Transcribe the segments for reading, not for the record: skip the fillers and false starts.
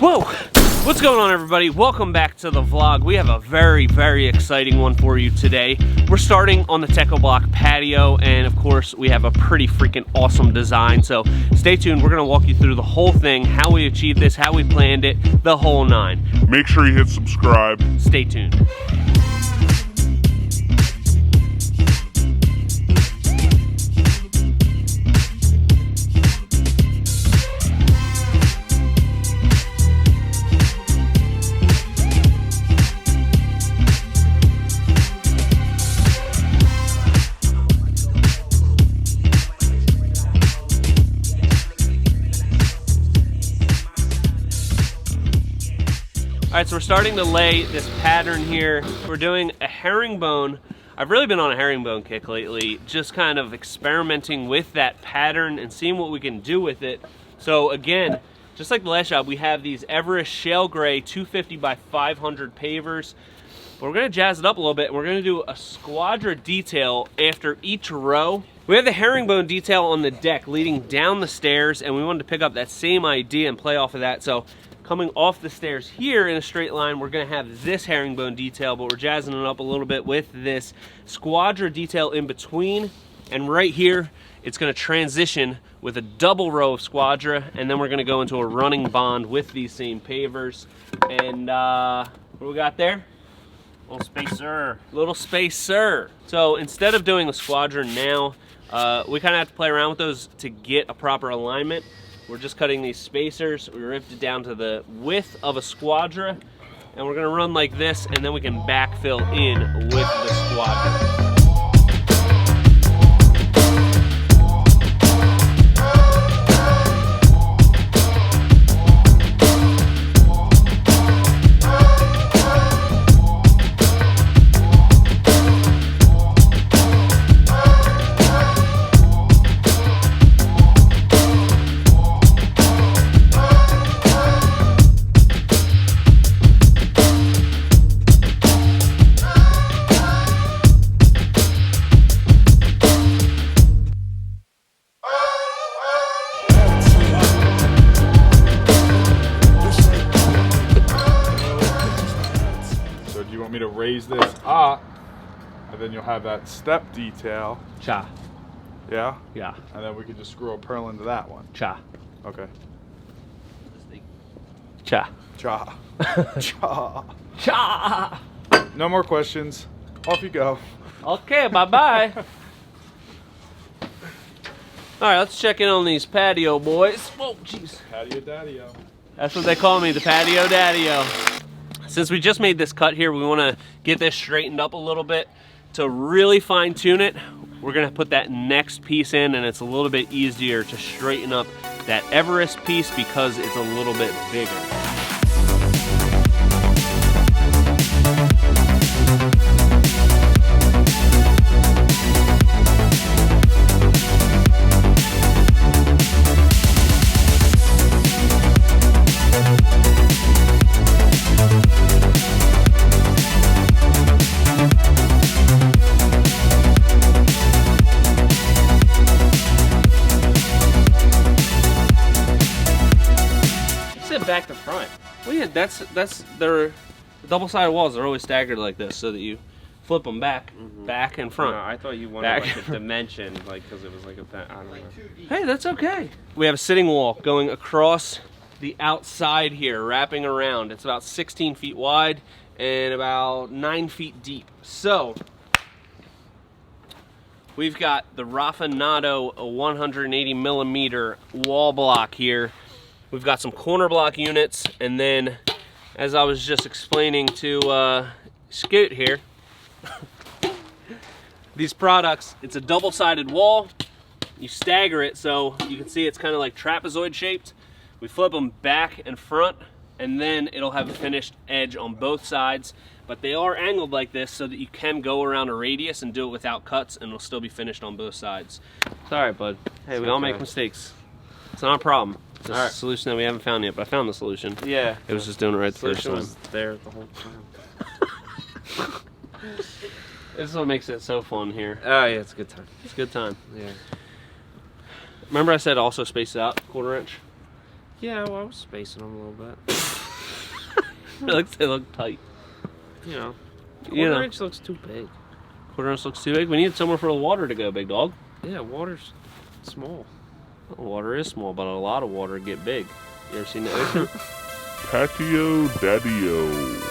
Whoa! What's going on, everybody? Welcome back to the vlog. We have a very, very exciting one for you today. We're starting on the Techo-Bloc patio, and of course, we have a pretty freaking awesome design. So stay tuned. We're gonna walk you through the whole thing, how we achieved this, how we planned it, the whole nine. Make sure you hit subscribe. Stay tuned. All right, so we're starting to lay this pattern here. We're doing a herringbone. I've really been on a herringbone kick lately, just kind of experimenting with that pattern and seeing what we can do with it. So again, just like the last job, we have these Everest Shale Gray 250 by 500 pavers. But we're gonna jazz it up a little bit, and we're gonna do a Squadra detail after each row. We have the herringbone detail on the deck leading down the stairs, and we wanted to pick up that same idea and play off of that. So coming off the stairs here in a straight line, we're gonna have this herringbone detail, but we're jazzing it up a little bit with this Squadra detail in between. And right here, it's gonna transition with a double row of Squadra, and then we're gonna go into a running bond with these same pavers. And what do we got there? Little spacer. Little spacer. So instead of doing the Squadra now, we kind of have to play around with those to get a proper alignment. We're just cutting these spacers. We ripped it down to the width of a Squadra, and we're gonna run like this, and then we can backfill in with the Squadra. Me to raise this up, and then you'll have that step detail. Cha. Yeah? Yeah. And then we can just screw a pearl into that one. Cha. Okay. Cha. Cha. Cha. Cha. No more questions. Off you go. Okay, bye-bye. All right, let's check in on these patio boys. Whoa, jeez. Patio daddy-o. That's what they call me, the patio daddy-o. Since we just made this cut here, we want to get this straightened up a little bit. To really fine tune it, we're going to put that next piece in, and it's a little bit easier to straighten up that Everest piece because it's a little bit bigger. Back to front. Well, yeah, that's their double-sided walls are always staggered like this, so that you flip them back, back and front. No, I thought you wanted like a dimension, like because it was like a. I don't know. Hey, that's okay. We have a sitting wall going across the outside here, wrapping around. It's about 16 feet wide and about 9 feet deep. So we've got the Raffinato 180 millimeter wall block here. We've got some corner block units, and then, as I was just explaining to Scoot here, these products, it's a double-sided wall. You stagger it so you can see it's kind of like trapezoid shaped. We flip them back and front, and then it'll have a finished edge on both sides. But they are angled like this so that you can go around a radius and do it without cuts, and it'll still be finished on both sides. It's all right, bud. Hey, we all make mistakes. It's not a problem. It's a solution that we haven't found yet, but I found the solution. Yeah. It was just doing it right the first time. Was there the whole time. This is what makes it so fun here. Oh yeah, it's a good time. It's a good time. Yeah. Remember I said also space it out, 1/4 inch? Yeah, well, I was spacing them a little bit. They look tight. You know, You know. quarter inch looks too big. Quarter inch looks too big. We need somewhere for the water to go, big dog. Yeah, water's small. Well, water is small, but a lot of water get big. You ever seen the ocean? Patio Daddy-O.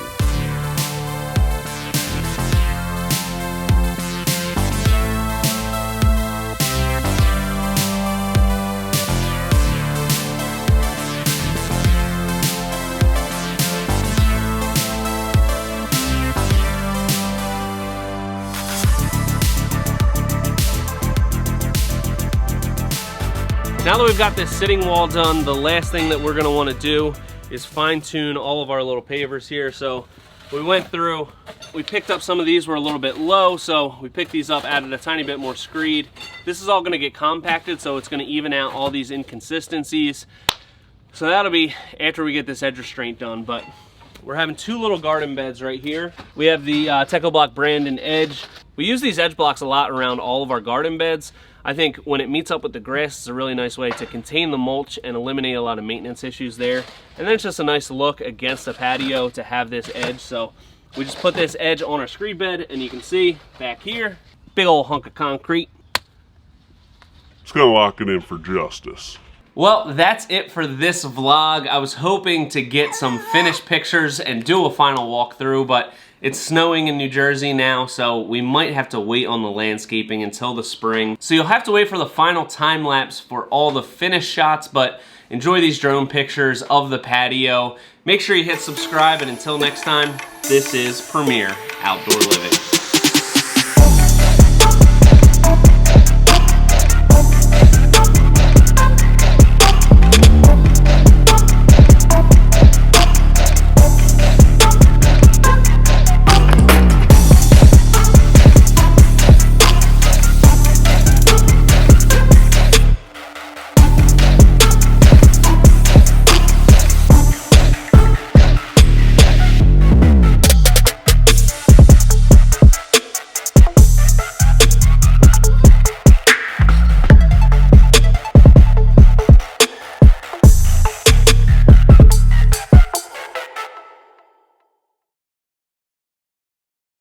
Now that we've got this sitting wall done, the last thing that we're gonna wanna do is fine tune all of our little pavers here. So we went through, we picked up some of these were a little bit low, so we picked these up, added a tiny bit more screed. This is all gonna get compacted, so it's gonna even out all these inconsistencies. So that'll be after we get this edge restraint done, but we're having two little garden beds right here. We have the Techo-Bloc Brandon Edge. We use these edge blocks a lot around all of our garden beds. I think when it meets up with the grass, it's a really nice way to contain the mulch and eliminate a lot of maintenance issues there. And then it's just a nice look against the patio to have this edge. So we just put this edge on our screed bed, and you can see back here, big old hunk of concrete. It's gonna lock it in for justice. Well, that's it for this vlog. I was hoping to get some finished pictures and do a final walkthrough, but it's snowing in New Jersey now, so we might have to wait on the landscaping until the spring. So you'll have to wait for the final time lapse for all the finished shots, but enjoy these drone pictures of the patio. Make sure you hit subscribe, and until next time, this is Premier Outdoor Living.